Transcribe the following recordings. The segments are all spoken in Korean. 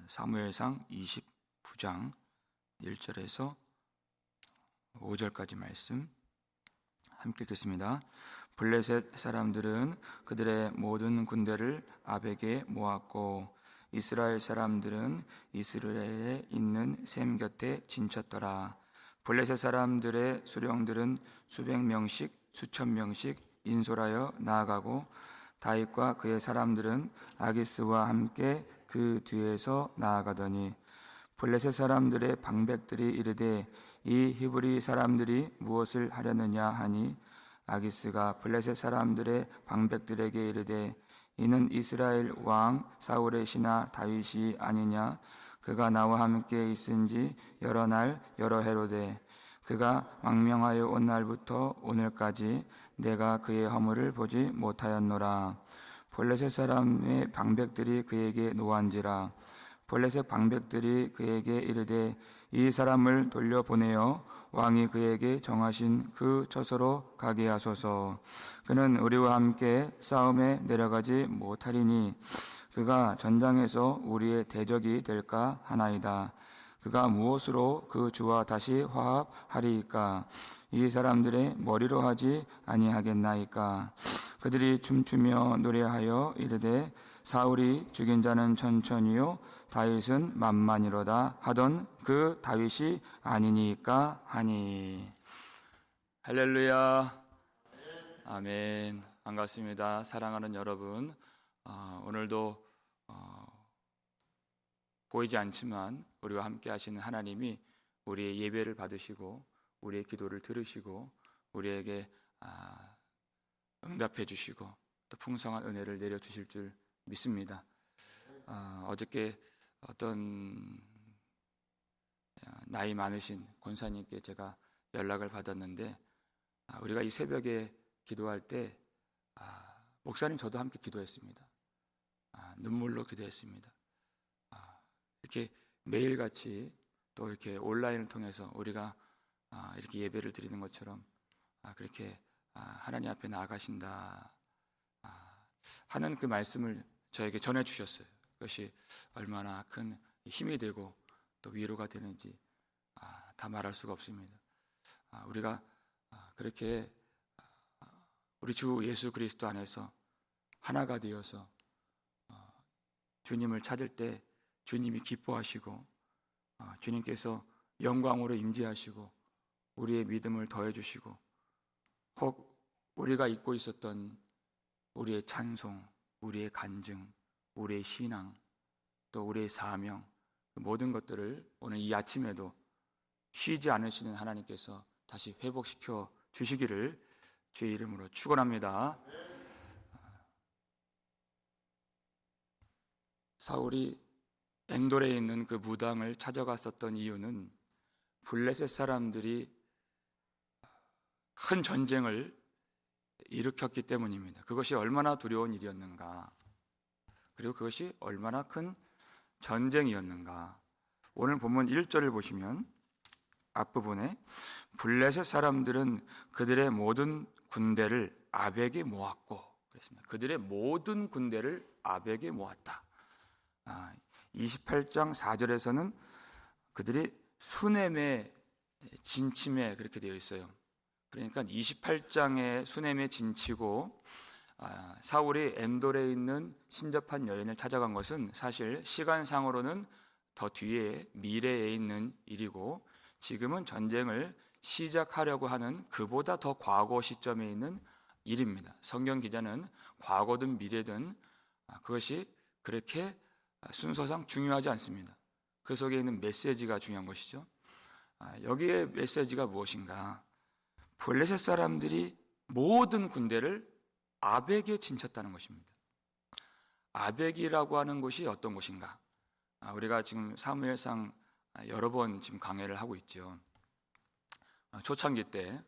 사무엘상 29장 1절에서 5절까지 말씀 함께 읽겠습니다. 블레셋 사람들은 그들의 모든 군대를 아벡에 모았고 이스라엘 사람들은 이스라엘에 있는 셈 곁에 진쳤더라. 블레셋 사람들의 수령들은 수백 명씩 수천 명씩 인솔하여 나아가고 다윗과 그의 사람들은 아기스와 함께 그 뒤에서 나아가더니 블레셋 사람들의 방백들이 이르되 이 히브리 사람들이 무엇을 하려느냐 하니 아기스가 블레셋 사람들의 방백들에게 이르되 이는 이스라엘 왕 사울의 신하 다윗이 아니냐. 그가 나와 함께 있은지 여러 날 여러 해로되 그가 망명하여 온 날부터 오늘까지 내가 그의 허물을 보지 못하였노라. 블레셋 사람의 방백들이 그에게 노한지라. 블레셋 방백들이 그에게 이르되 이 사람을 돌려보내어 왕이 그에게 정하신 그 처소로 가게 하소서. 그는 우리와 함께 싸움에 내려가지 못하리니 그가 전장에서 우리의 대적이 될까 하나이다. 그가 무엇으로 그 주와 다시 화합하리이까? 이 사람들의 머리로 하지 아니하겠나이까? 그들이 춤추며 노래하여 이르되 사울이 죽인 자는 천천히요 다윗은 만만이로다 하던 그 다윗이 아니니까 하니. 할렐루야. 아멘. 반갑습니다. 사랑하는 여러분, 오늘도 보이지 않지만 우리와 함께 하시는 하나님이 우리의 예배를 받으시고 우리의 기도를 들으시고 우리에게 응답해 주시고 또 풍성한 은혜를 내려주실 줄 믿습니다. 어저께 어떤 나이 많으신 권사님께 제가 연락을 받았는데 우리가 이 새벽에 기도할 때 목사님 저도 함께 기도했습니다. 눈물로 기도했습니다. 이렇게 매일같이 또 이렇게 온라인을 통해서 우리가 이렇게 예배를 드리는 것처럼 그렇게 하나님 앞에 나아가신다 하는 그 말씀을 저에게 전해주셨어요. 그것이 얼마나 큰 힘이 되고 또 위로가 되는지 다 말할 수가 없습니다. 우리가 그렇게 우리 주 예수 그리스도 안에서 하나가 되어서 주님을 찾을 때 주님이 기뻐하시고 주님께서 영광으로 임재하시고 우리의 믿음을 더해주시고 혹 우리가 잊고 있었던 우리의 찬송, 우리의 간증, 우리의 신앙, 또 우리의 사명, 모든 것들을 오늘 이 아침에도 쉬지 않으시는 하나님께서 다시 회복시켜 주시기를 주의 이름으로 축원합니다. 사울이 엔돌에 있는 그 무당을 찾아갔었던 이유는 블레셋 사람들이 큰 전쟁을 일으켰기 때문입니다. 그것이 얼마나 두려운 일이었는가, 그리고 그것이 얼마나 큰 전쟁이었는가. 오늘 본문 1절을 보시면 앞부분에 블레셋 사람들은 그들의 모든 군대를 아벡에 모았고 그랬습니다. 그들의 모든 군대를 아벡에 모았다. 28장 4절에서는 그들이 수넴에 진침에 그렇게 되어 있어요. 그러니까 28장에 수넴에 진치고 사울이 엔돌에 있는 신접한 여인을 찾아간 것은 사실 시간상으로는 더 뒤에 미래에 있는 일이고 지금은 전쟁을 시작하려고 하는 그보다 더 과거 시점에 있는 일입니다. 성경 기자는 과거든 미래든 그것이 그렇게 순서상 중요하지 않습니다. 그 속에 있는 메시지가 중요한 것이죠. 여기에 메시지가 무엇인가? 블레셋 사람들이 모든 군대를 아벡에 진쳤다는 것입니다. 아벡이라고 하는 곳이 어떤 곳인가? 우리가 지금 사무엘상 여러 번 지금 강해를 하고 있죠. 초창기 때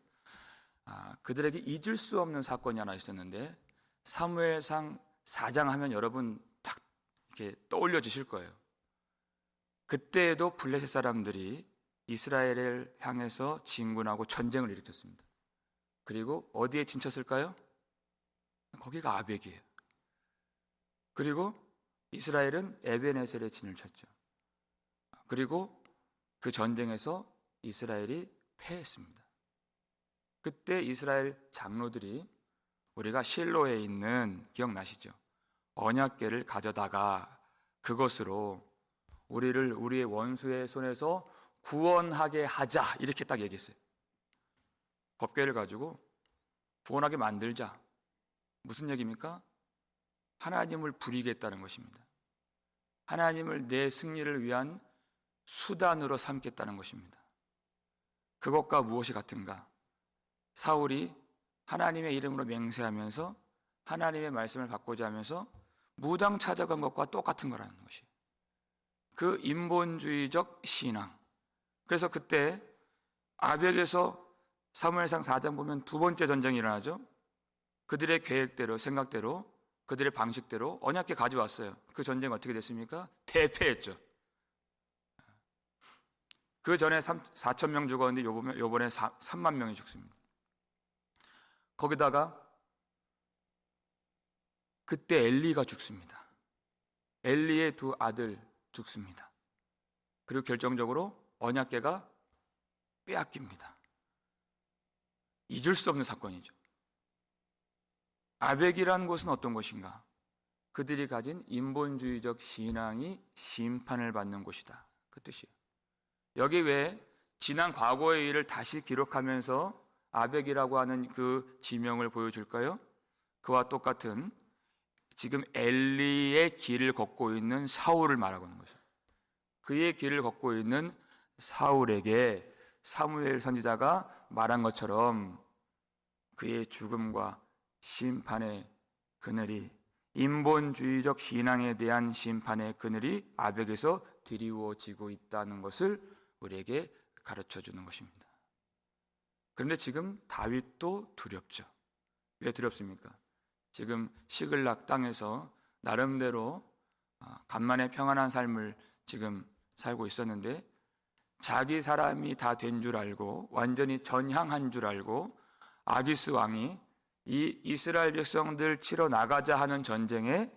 그들에게 잊을 수 없는 사건이 하나 있었는데 사무엘상 4장 하면 여러분 딱 이렇게 떠올려지실 거예요. 그때에도 블레셋 사람들이 이스라엘을 향해서 진군하고 전쟁을 일으켰습니다. 그리고 어디에 진쳤을까요? 거기가 아벡이에요. 그리고 이스라엘은 에벤에셀에 진을 쳤죠. 그리고 그 전쟁에서 이스라엘이 패했습니다. 그때 이스라엘 장로들이 우리가 실로에 있는, 기억나시죠? 언약궤를 가져다가 그것으로 우리를 우리의 원수의 손에서 구원하게 하자, 이렇게 딱 얘기했어요. 법궤를 가지고 구원하게 만들자. 무슨 얘기입니까? 하나님을 부리겠다는 것입니다. 하나님을 내 승리를 위한 수단으로 삼겠다는 것입니다. 그것과 무엇이 같은가? 사울이 하나님의 이름으로 맹세하면서 하나님의 말씀을 받고자 하면서 무당 찾아간 것과 똑같은 거라는 것이, 그 인본주의적 신앙. 그래서 그때 아벡에서 사무엘상 4장 보면 두 번째 전쟁이 일어나죠. 그들의 계획대로, 생각대로, 그들의 방식대로 언약궤 가져왔어요. 그 전쟁 어떻게 됐습니까? 대패했죠. 그 전에 4천 명 죽었는데 요번에 3만 명이 죽습니다. 거기다가 그때 엘리가 죽습니다. 엘리의 두 아들 죽습니다. 그리고 결정적으로 언약궤가 빼앗깁니다. 잊을 수 없는 사건이죠. 아벡이라는 곳은 어떤 곳인가? 그들이 가진 인본주의적 신앙이 심판을 받는 곳이다, 그 뜻이에요. 여기 왜 지난 과거의 일을 다시 기록하면서 아벡이라고 하는 그 지명을 보여줄까요? 그와 똑같은, 지금 엘리의 길을 걷고 있는 사울을 말하고 있는 것이죠. 그의 길을 걷고 있는 사울에게 사무엘 선지자가 말한 것처럼 그의 죽음과 심판의 그늘이, 인본주의적 신앙에 대한 심판의 그늘이 아벡에서 드리워지고 있다는 것을 우리에게 가르쳐 주는 것입니다. 그런데 지금 다윗도 두렵죠. 왜 두렵습니까? 지금 시글락 땅에서 나름대로 간만에 평안한 삶을 지금 살고 있었는데, 자기 사람이 다 된 줄 알고 완전히 전향한 줄 알고 아기스 왕이 이 이스라엘 백성들 치러 나가자 하는 전쟁에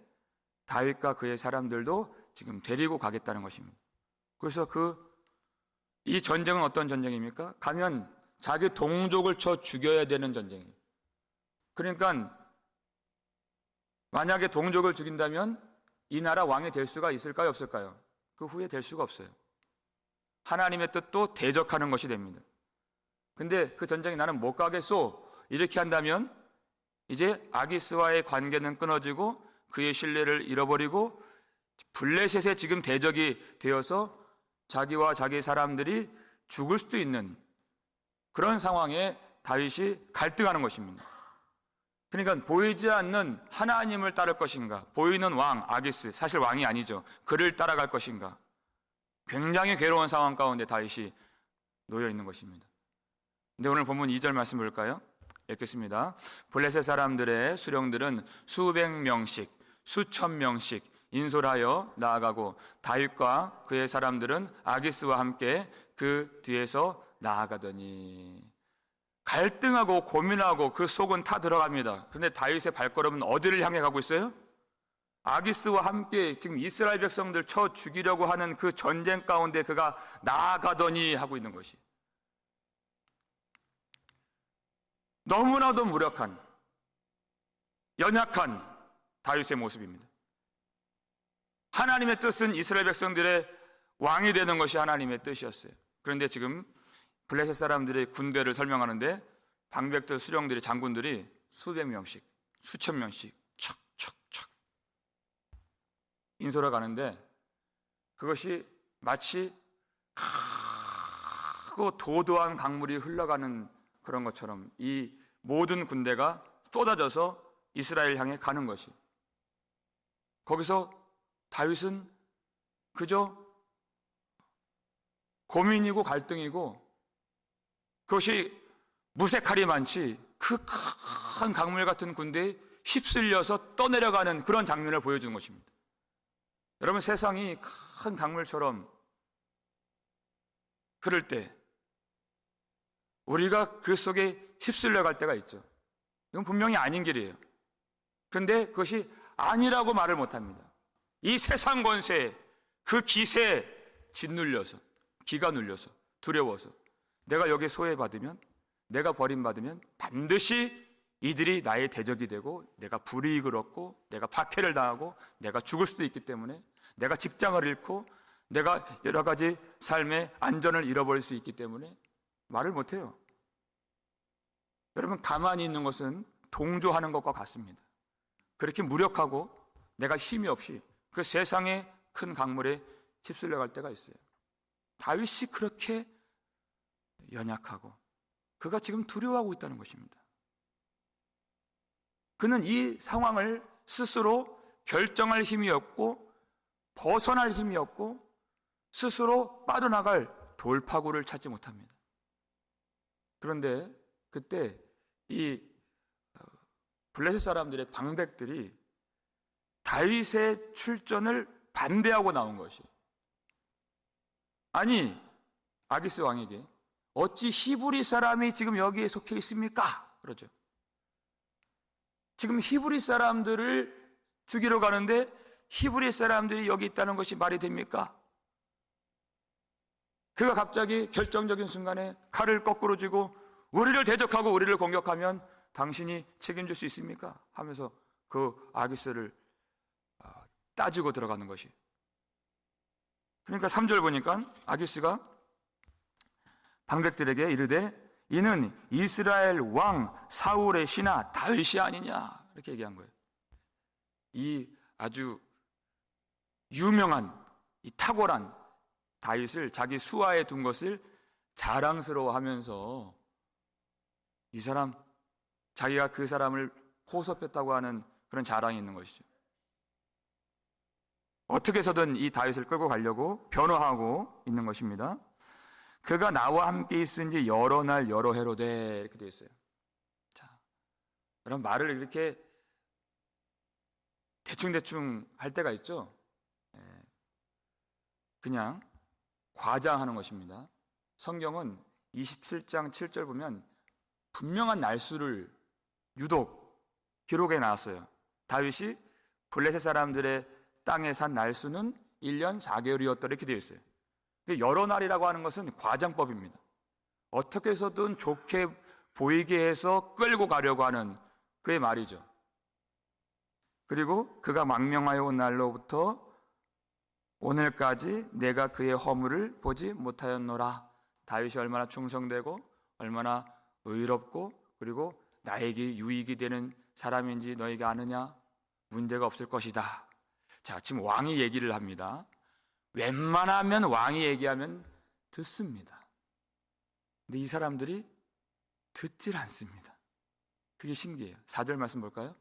다윗과 그의 사람들도 지금 데리고 가겠다는 것입니다. 그래서 이 전쟁은 어떤 전쟁입니까? 가면 자기 동족을 쳐 죽여야 되는 전쟁이에요. 그러니까 만약에 동족을 죽인다면 이 나라 왕이 될 수가 있을까요, 없을까요? 그 후에 될 수가 없어요. 하나님의 뜻도 대적하는 것이 됩니다. 근데 그 전쟁에 나는 못 가겠소, 이렇게 한다면 이제 아기스와의 관계는 끊어지고 그의 신뢰를 잃어버리고 블레셋에 지금 대적이 되어서 자기와 자기 사람들이 죽을 수도 있는 그런 상황에 다윗이 갈등하는 것입니다. 그러니까 보이지 않는 하나님을 따를 것인가, 보이는 왕 아기스, 사실 왕이 아니죠, 그를 따라갈 것인가, 굉장히 괴로운 상황 가운데 다윗이 놓여 있는 것입니다. 근데 오늘 본문 2절 말씀 볼까요? 읽겠습니다. 블레셋 사람들의 수령들은 수백 명씩, 수천 명씩 인솔하여 나아가고 다윗과 그의 사람들은 아기스와 함께 그 뒤에서 나아가더니, 갈등하고 고민하고 그 속은 타 들어갑니다. 그런데 다윗의 발걸음은 어디를 향해 가고 있어요? 아기스와 함께 지금 이스라엘 백성들 쳐 죽이려고 하는 그 전쟁 가운데 그가 나아가더니 하고 있는 것이, 너무나도 무력한, 연약한 다윗의 모습입니다. 하나님의 뜻은 이스라엘 백성들의 왕이 되는 것이 하나님의 뜻이었어요. 그런데 지금 블레셋 사람들의 군대를 설명하는데 방백들, 수령들이, 장군들이 수백 명씩, 수천 명씩 척척척 인솔해 가는데, 그것이 마치 크고 도도한 강물이 흘러가는 그런 것처럼 이 모든 군대가 쏟아져서 이스라엘 향해 가는 것이, 거기서 다윗은 그저 고민이고 갈등이고, 그것이 무색할이 많지 그 큰 강물 같은 군대에 휩쓸려서 떠내려가는 그런 장면을 보여주는 것입니다. 여러분, 세상이 큰 강물처럼 흐를 때 우리가 그 속에 휩쓸려 갈 때가 있죠. 이건 분명히 아닌 길이에요. 그런데 그것이 아니라고 말을 못합니다. 이 세상 권세, 그 기세, 짓눌려서, 기가 눌려서, 두려워서 내가 여기 소외받으면, 내가 버림받으면 반드시 이들이 나의 대적이 되고 내가 불이익을 얻고 내가 박해를 당하고 내가 죽을 수도 있기 때문에, 내가 직장을 잃고 내가 여러 가지 삶의 안전을 잃어버릴 수 있기 때문에 말을 못해요. 여러분, 가만히 있는 것은 동조하는 것과 같습니다. 그렇게 무력하고 내가 힘이 없이 그 세상의 큰 강물에 휩쓸려 갈 때가 있어요. 다윗이 그렇게 연약하고 그가 지금 두려워하고 있다는 것입니다. 그는 이 상황을 스스로 결정할 힘이 없고 벗어날 힘이 없고 스스로 빠져나갈 돌파구를 찾지 못합니다. 그런데 그때 이 블레셋 사람들의 방백들이 다윗의 출전을 반대하고 나온 것이, 아니 아기스 왕에게 어찌 히브리 사람이 지금 여기에 속해 있습니까? 그러죠. 지금 히브리 사람들을 죽이러 가는데 히브리 사람들이 여기 있다는 것이 말이 됩니까? 그가 갑자기 결정적인 순간에 칼을 거꾸로 쥐고 우리를 대적하고 우리를 공격하면 당신이 책임질 수 있습니까? 하면서 그 아기스를 따지고 들어가는 것이. 그러니까 3절 보니까 아기스가 방백들에게 이르되 이는 이스라엘 왕 사울의 신하 다윗이 아니냐, 이렇게 얘기한 거예요. 이 아주 유명한, 이 탁월한 다윗을 자기 수하에 둔 것을 자랑스러워하면서 이 사람, 자기가 그 사람을 호섭했다고 하는 그런 자랑이 있는 것이죠. 어떻게 해서든 이 다윗을 끌고 가려고 변호하고 있는 것입니다. 그가 나와 함께 있은 지 여러 날 여러 해로 돼, 이렇게 되어 있어요. 자, 그럼 말을 이렇게 대충대충 할 때가 있죠. 그냥 과장하는 것입니다. 성경은 27장 7절 보면 분명한 날수를 유독 기록해 놨어요. 다윗이 블레셋 사람들의 땅에 산 날수는 1년 4개월이었다, 이렇게 되어 있어요. 여러 날이라고 하는 것은 과장법입니다. 어떻게 해서든 좋게 보이게 해서 끌고 가려고 하는 그의 말이죠. 그리고 그가 망명하여 온 날로부터 오늘까지 내가 그의 허물을 보지 못하였노라. 다윗이 얼마나 충성되고 얼마나 의롭고 그리고 나에게 유익이 되는 사람인지 너희가 아느냐? 문제가 없을 것이다. 자, 지금 왕이 얘기를 합니다. 웬만하면 왕이 얘기하면 듣습니다. 근데 이 사람들이 듣질 않습니다. 그게 신기해요. 4절 말씀 볼까요?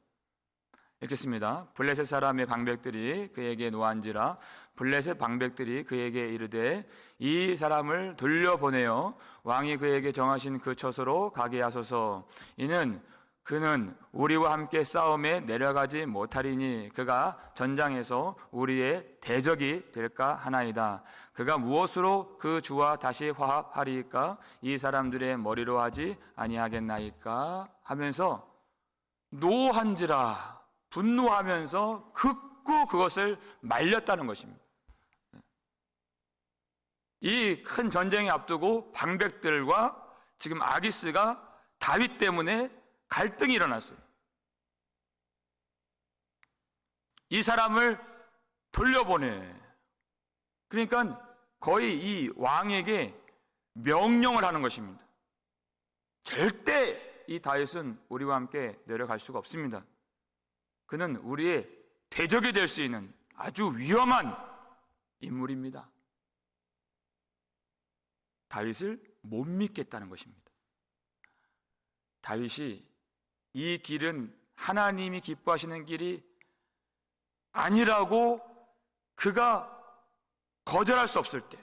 읽겠습니다. 블레셋 사람의 방백들이 그에게 노한지라 블레셋 방백들이 그에게 이르되 이 사람을 돌려보내어 왕이 그에게 정하신 그 처소로 가게 하소서. 이는 그는 우리와 함께 싸움에 내려가지 못하리니 그가 전장에서 우리의 대적이 될까 하나이다. 그가 무엇으로 그 주와 다시 화합하리까? 이 사람들의 머리로 하지 아니하겠나이까? 하면서 노한지라, 분노하면서 극구 그것을 말렸다는 것입니다. 이 큰 전쟁이 앞두고 방백들과 지금 아기스가 다윗 때문에 갈등이 일어났어요. 이 사람을 돌려보내. 그러니까 거의 이 왕에게 명령을 하는 것입니다. 절대 이 다윗은 우리와 함께 내려갈 수가 없습니다. 그는 우리의 대적이 될 수 있는 아주 위험한 인물입니다. 다윗을 못 믿겠다는 것입니다. 다윗이 이 길은 하나님이 기뻐하시는 길이 아니라고 그가 거절할 수 없을 때,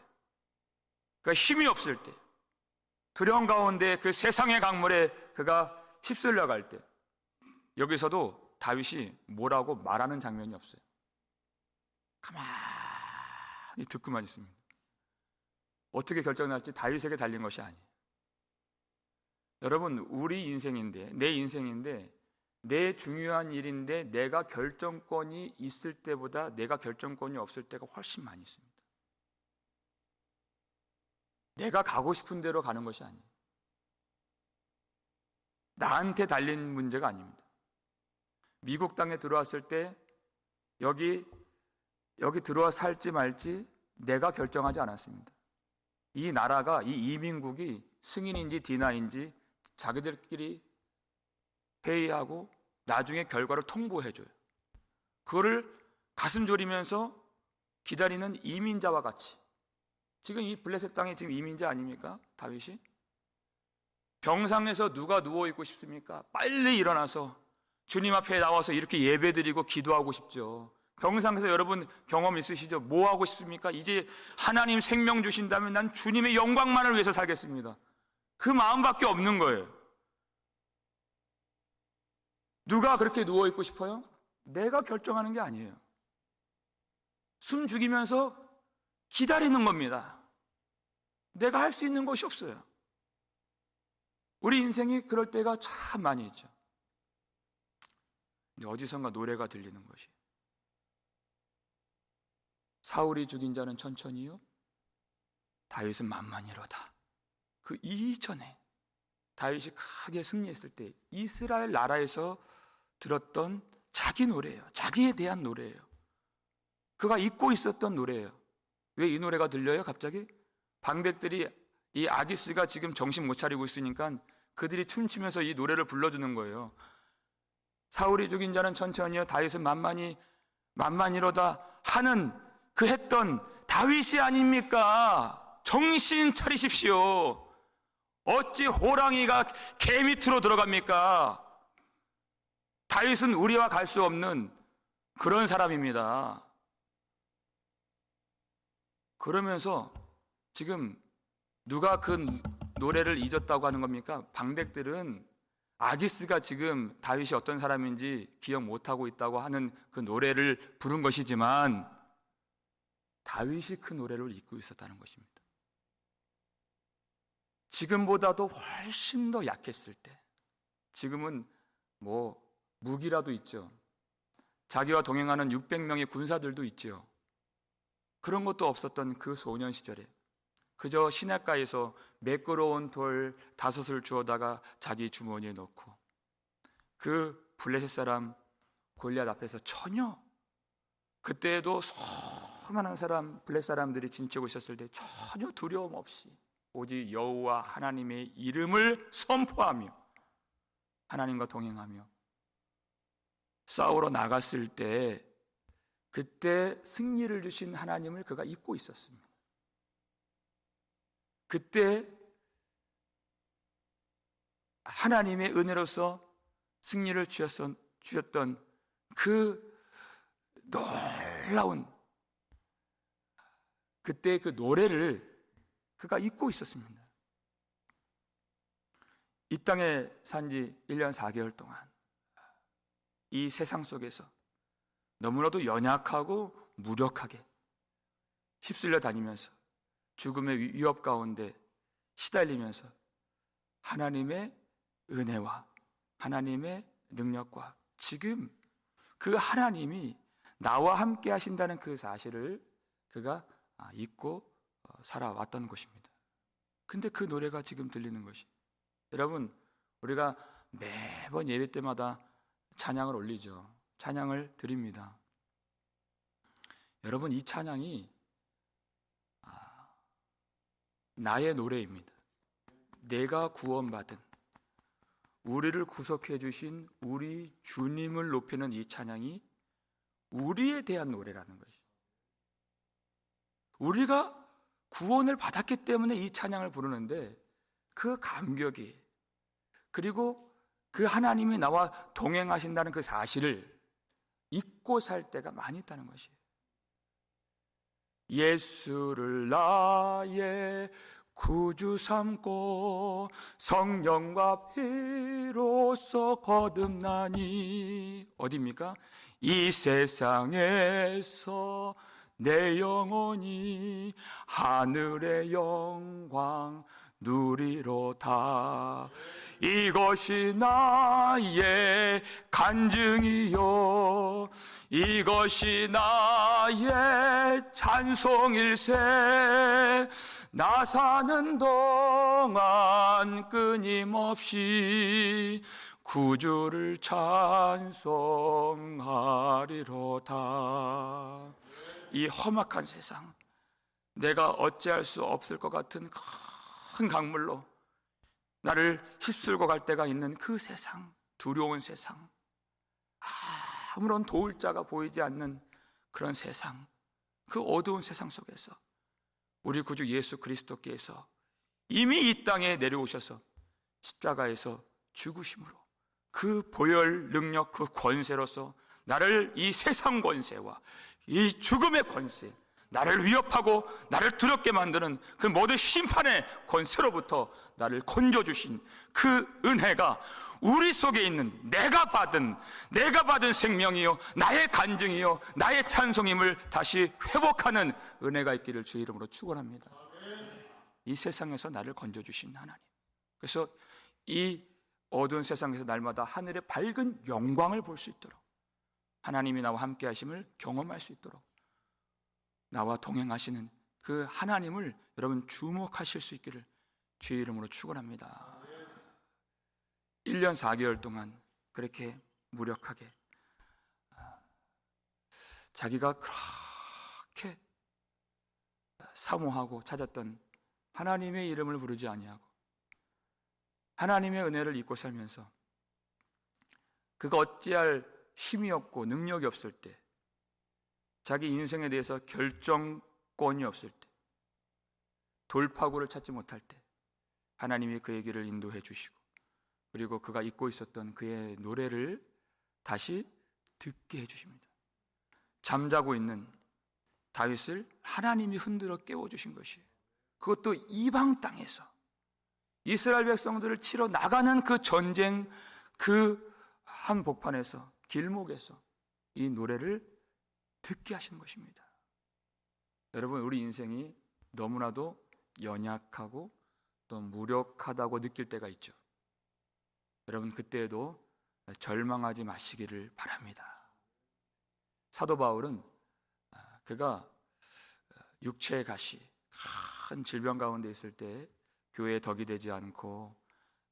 그가 힘이 없을 때, 두려움 가운데 그 세상의 강물에 그가 휩쓸려 갈 때, 여기서도 다윗이 뭐라고 말하는 장면이 없어요. 가만히 듣고만 있습니다. 어떻게 결정날지 다윗에게 달린 것이 아니에요. 여러분, 우리 인생인데, 내 인생인데, 내 중요한 일인데 내가 결정권이 있을 때보다 내가 결정권이 없을 때가 훨씬 많이 있습니다. 내가 가고 싶은 대로 가는 것이 아니에요. 나한테 달린 문제가 아닙니다. 미국 땅에 들어왔을 때 여기 들어와 살지 말지 내가 결정하지 않았습니다. 이 나라가, 이 이민국이 승인인지 디나인지 자기들끼리 회의하고 나중에 결과를 통보해줘요. 그거를 가슴 졸이면서 기다리는 이민자와 같이, 지금 이 블레셋 땅이 지금 이민자 아닙니까? 다윗이 병상에서 누가 누워있고 싶습니까? 빨리 일어나서 주님 앞에 나와서 이렇게 예배드리고 기도하고 싶죠. 병상에서 여러분 경험 있으시죠? 뭐 하고 싶습니까? 이제 하나님 생명 주신다면 난 주님의 영광만을 위해서 살겠습니다. 그 마음밖에 없는 거예요. 누가 그렇게 누워있고 싶어요? 내가 결정하는 게 아니에요. 숨 죽이면서 기다리는 겁니다. 내가 할 수 있는 것이 없어요. 우리 인생이 그럴 때가 참 많이 있죠. 근데 어디선가 노래가 들리는 것이, 사울이 죽인 자는 천천히요, 다윗은 만만히로다. 그 이전에 다윗이 크게 승리했을 때 이스라엘 나라에서 들었던 자기 노래예요. 자기에 대한 노래예요. 그가 잊고 있었던 노래예요. 왜 이 노래가 들려요? 갑자기 방백들이, 이 아기스가 지금 정신 못 차리고 있으니까 그들이 춤추면서 이 노래를 불러주는 거예요. 사울이 죽인 자는 천천히요, 다윗은 만만히로다 하는 그 했던 다윗이 아닙니까? 정신 차리십시오. 어찌 호랑이가 개 밑으로 들어갑니까? 다윗은 우리와 갈 수 없는 그런 사람입니다. 그러면서 지금 누가 그 노래를 잊었다고 하는 겁니까? 방백들은 아기스가 지금 다윗이 어떤 사람인지 기억 못하고 있다고 하는 그 노래를 부른 것이지만 다윗이 그 노래를 잊고 있었다는 것입니다. 지금보다도 훨씬 더 약했을 때, 지금은 뭐 무기라도 있죠. 자기와 동행하는 600명의 군사들도 있죠. 그런 것도 없었던 그 소년 시절에 그저 시냇가에서 매끄러운 돌 5을 주워다가 자기 주머니에 넣고, 그 블레셋 사람 골리앗 앞에서 전혀, 그때에도 수많은 블레셋 사람들이 진치고 있었을 때 전혀 두려움 없이 오직 여호와 하나님의 이름을 선포하며 하나님과 동행하며 싸우러 나갔을 때, 그때 승리를 주신 하나님을 그가 잊고 있었습니다. 그때 하나님의 은혜로서 승리를 주셨던 그 놀라운 그때 그 노래를 그가 잊고 있었습니다. 이 땅에 산 지 1년 4개월 동안 이 세상 속에서 너무나도 연약하고 무력하게 휩쓸려 다니면서 죽음의 위협 가운데 시달리면서 하나님의 은혜와 하나님의 능력과 지금 그 하나님이 나와 함께 하신다는 그 사실을 그가 잊고 살아왔던 것입니다. 근데 그 노래가 지금 들리는 것이, 여러분, 우리가 매번 예배 때마다 찬양을 올리죠. 찬양을 드립니다. 여러분, 이 찬양이 나의 노래입니다. 내가 구원받은, 우리를 구속해 주신 우리 주님을 높이는 이 찬양이 우리에 대한 노래라는 것이, 우리가 구원을 받았기 때문에 이 찬양을 부르는데 그 감격이, 그리고 그 하나님이 나와 동행하신다는 그 사실을 잊고 살 때가 많이 있다는 것이에요. 예수를 나의 구주 삼고 성령과 피로써 거듭나니, 어디입니까? 이 세상에서 내 영혼이 하늘의 영광 누리로다. 이것이 나의 간증이요, 이것이 나의 찬송일세. 나 사는 동안 끊임없이 구주를 찬송하리로다. 이 험악한 세상, 내가 어찌할 수 없을 것 같은 큰 강물로 나를 휩쓸고 갈 때가 있는 그 세상, 두려운 세상, 아무런 도울 자가 보이지 않는 그런 세상, 그 어두운 세상 속에서 우리 구주 예수 그리스도께서 이미 이 땅에 내려오셔서 십자가에서 죽으심으로 그 보혈 능력, 그 권세로서 나를 이 세상 권세와 이 죽음의 권세, 나를 위협하고 나를 두렵게 만드는 그 모든 심판의 권세로부터 나를 건져주신 그 은혜가 우리 속에 있는 내가 받은 생명이요, 나의 간증이요, 나의 찬송임을 다시 회복하는 은혜가 있기를 주의 이름으로 축원합니다. 이 세상에서 나를 건져주신 하나님, 그래서 이 어두운 세상에서 날마다 하늘의 밝은 영광을 볼 수 있도록, 하나님이 나와 함께 하심을 경험할 수 있도록 나와 동행하시는 그 하나님을 여러분 주목하실 수 있기를 주의 이름으로 축원합니다. 1년 4개월 동안 그렇게 무력하게 자기가 그렇게 사모하고 찾았던 하나님의 이름을 부르지 아니하고 하나님의 은혜를 잊고 살면서 그가 어찌할 힘이 없고 능력이 없을 때, 자기 인생에 대해서 결정권이 없을 때, 돌파구를 찾지 못할 때 하나님이 그의 길을 인도해 주시고, 그리고 그가 잊고 있었던 그의 노래를 다시 듣게 해 주십니다. 잠자고 있는 다윗을 하나님이 흔들어 깨워주신 것이에요. 그것도 이방 땅에서 이스라엘 백성들을 치러 나가는 그 전쟁, 그 한복판에서, 길목에서 이 노래를 듣게 하시는 것입니다. 여러분, 우리 인생이 너무나도 연약하고 또 무력하다고 느낄 때가 있죠. 여러분, 그때에도 절망하지 마시기를 바랍니다. 사도 바울은 그가 육체의 가시, 큰 질병 가운데 있을 때 교회에 덕이 되지 않고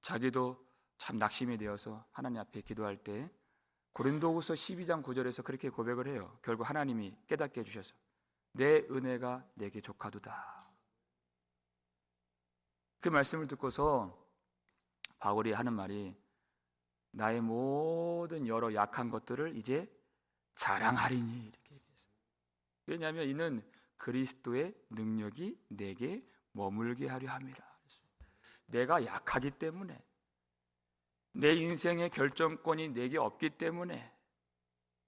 자기도 참 낙심이 되어서 하나님 앞에 기도할 때 고린도후서 12장 9절에서 그렇게 고백을 해요. 결국 하나님이 깨닫게 해주셔서 내 은혜가 내게 족하도다. 그 말씀을 듣고서 바울이 하는 말이, 나의 모든 여러 약한 것들을 이제 자랑하리니, 이렇게 얘기했어요. 왜냐하면 이는 그리스도의 능력이 내게 머물게 하려 함이라. 내가 약하기 때문에, 내 인생의 결정권이 내게 없기 때문에,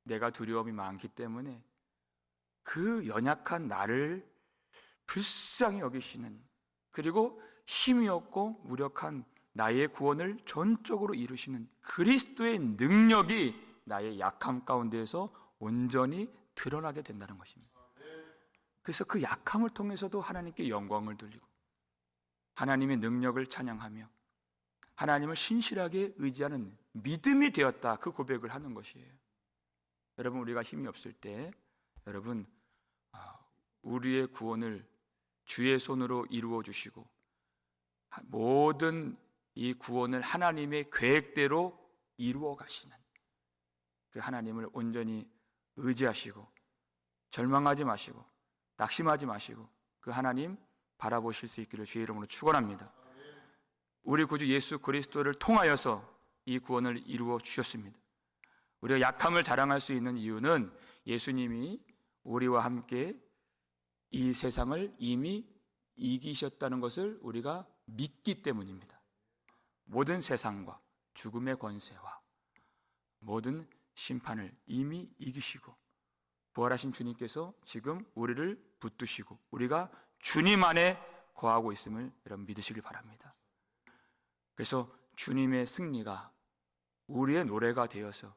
내가 두려움이 많기 때문에 그 연약한 나를 불쌍히 여기시는, 그리고 힘이 없고 무력한 나의 구원을 전적으로 이루시는 그리스도의 능력이 나의 약함 가운데에서 온전히 드러나게 된다는 것입니다. 그래서 그 약함을 통해서도 하나님께 영광을 돌리고 하나님의 능력을 찬양하며 하나님을 신실하게 의지하는 믿음이 되었다, 그 고백을 하는 것이에요. 여러분, 우리가 힘이 없을 때 여러분, 우리의 구원을 주의 손으로 이루어 주시고 모든 이 구원을 하나님의 계획대로 이루어 가시는 그 하나님을 온전히 의지하시고 절망하지 마시고 낙심하지 마시고 그 하나님 바라보실 수 있기를 주의 이름으로 축원합니다. 우리 구주 예수 그리스도를 통하여서 이 구원을 이루어 주셨습니다. 우리가 약함을 자랑할 수 있는 이유는 예수님이 우리와 함께 이 세상을 이미 이기셨다는 것을 우리가 믿기 때문입니다. 모든 세상과 죽음의 권세와 모든 심판을 이미 이기시고 부활하신 주님께서 지금 우리를 붙드시고 우리가 주님 안에 거하고 있음을 여러분 믿으시길 바랍니다. 그래서 주님의 승리가 우리의 노래가 되어서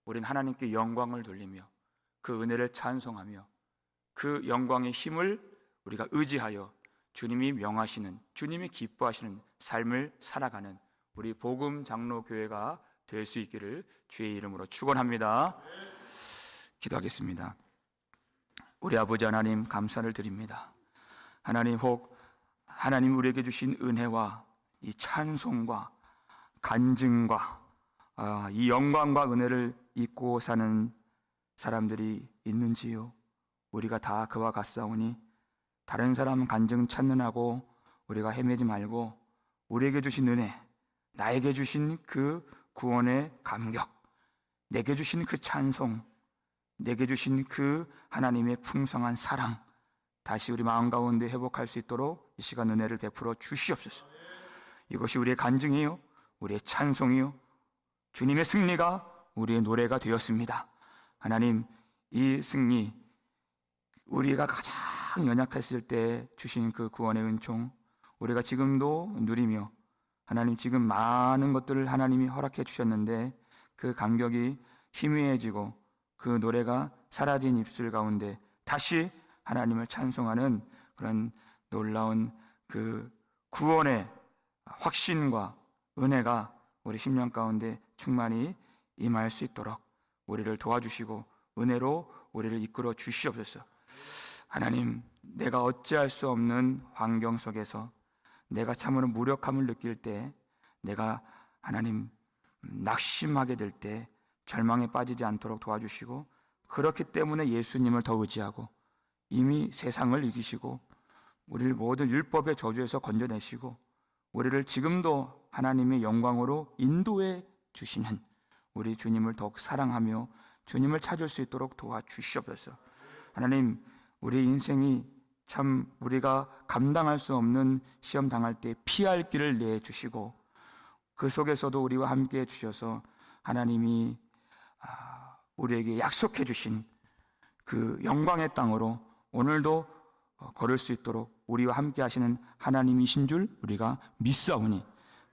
우리는 하나님께 영광을 돌리며 그 은혜를 찬송하며 그 영광의 힘을 우리가 의지하여 주님이 명하시는, 주님이 기뻐하시는 삶을 살아가는 우리 복음 장로교회가 될 수 있기를 주의 이름으로 축원합니다. 기도하겠습니다. 우리 아버지 하나님, 감사를 드립니다. 하나님, 혹 하나님 우리에게 주신 은혜와 이 찬송과 간증과 이 영광과 은혜를 잊고 사는 사람들이 있는지요? 우리가 다 그와 같사오니 다른 사람 간증 찾느라고 우리가 헤매지 말고 우리에게 주신 은혜, 나에게 주신 그 구원의 감격, 내게 주신 그 찬송, 내게 주신 그 하나님의 풍성한 사랑, 다시 우리 마음 가운데 회복할 수 있도록 이 시간 은혜를 베풀어 주시옵소서. 이것이 우리의 간증이요, 우리의 찬송이요, 주님의 승리가 우리의 노래가 되었습니다. 하나님, 이 승리, 우리가 가장 연약했을 때 주신 그 구원의 은총, 우리가 지금도 누리며, 하나님 지금 많은 것들을 하나님이 허락해 주셨는데 그 감격이 희미해지고 그 노래가 사라진 입술 가운데 다시 하나님을 찬송하는 그런 놀라운 그 구원의 확신과 은혜가 우리 심령 가운데 충만히 임할 수 있도록 우리를 도와주시고 은혜로 우리를 이끌어 주시옵소서. 하나님, 내가 어찌할 수 없는 환경 속에서 내가 참으로 무력함을 느낄 때, 내가 하나님 낙심하게 될 때 절망에 빠지지 않도록 도와주시고, 그렇기 때문에 예수님을 더 의지하고 이미 세상을 이기시고 우리를 모든 율법의 저주에서 건져내시고 우리를 지금도 하나님의 영광으로 인도해 주시는 우리 주님을 더욱 사랑하며 주님을 찾을 수 있도록 도와주시옵소서. 하나님, 우리 인생이 참 우리가 감당할 수 없는 시험 당할 때 피할 길을 내주시고 그 속에서도 우리와 함께 해주셔서 하나님이 우리에게 약속해 주신 그 영광의 땅으로 오늘도 걸을 수 있도록 우리와 함께 하시는 하나님이신 줄 우리가 믿사오니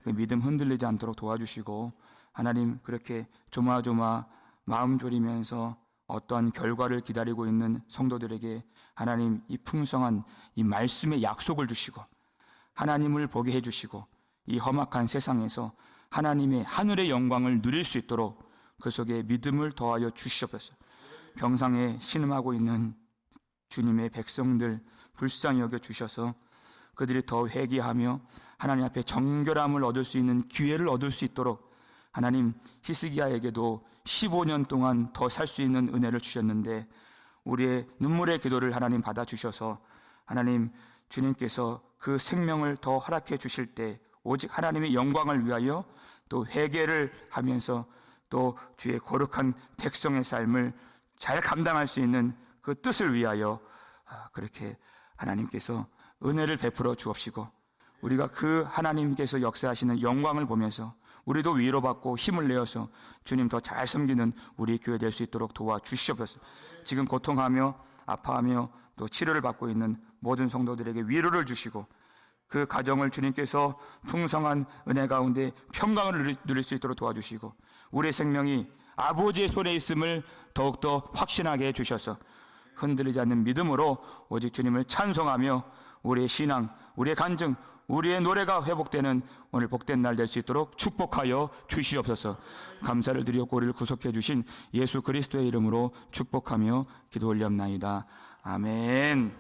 그 믿음 흔들리지 않도록 도와주시고, 하나님 그렇게 조마조마 마음 졸이면서 어떠한 결과를 기다리고 있는 성도들에게 하나님 이 풍성한 이 말씀의 약속을 주시고 하나님을 보게 해주시고 이 험악한 세상에서 하나님의 하늘의 영광을 누릴 수 있도록 그 속에 믿음을 더하여 주시옵소서. 병상에 신음하고 있는 주님의 백성들 불쌍히 여겨 주셔서 그들이 더 회개하며 하나님 앞에 정결함을 얻을 수 있는 기회를 얻을 수 있도록, 하나님 히스기야에게도 15년 동안 더 살 수 있는 은혜를 주셨는데 우리의 눈물의 기도를 하나님 받아주셔서 하나님 주님께서 그 생명을 더 허락해 주실 때 오직 하나님의 영광을 위하여 또 회개를 하면서 또 주의 거룩한 백성의 삶을 잘 감당할 수 있는 그 뜻을 위하여 그렇게 하나님께서 은혜를 베풀어 주옵시고 우리가 그 하나님께서 역사하시는 영광을 보면서 우리도 위로받고 힘을 내어서 주님 더 잘 섬기는 우리 교회 될 수 있도록 도와주시옵소서. 지금 고통하며 아파하며 또 치료를 받고 있는 모든 성도들에게 위로를 주시고 그 가정을 주님께서 풍성한 은혜 가운데 평강을 누릴 수 있도록 도와주시고 우리의 생명이 아버지의 손에 있음을 더욱더 확신하게 해주셔서 흔들리지 않는 믿음으로 오직 주님을 찬송하며 우리의 신앙, 우리의 간증, 우리의 노래가 회복되는 오늘 복된 날 될 수 있도록 축복하여 주시옵소서. 감사를 드리옵고 우리를 구속해 주신 예수 그리스도의 이름으로 축복하며 기도 올리옵나이다. 아멘.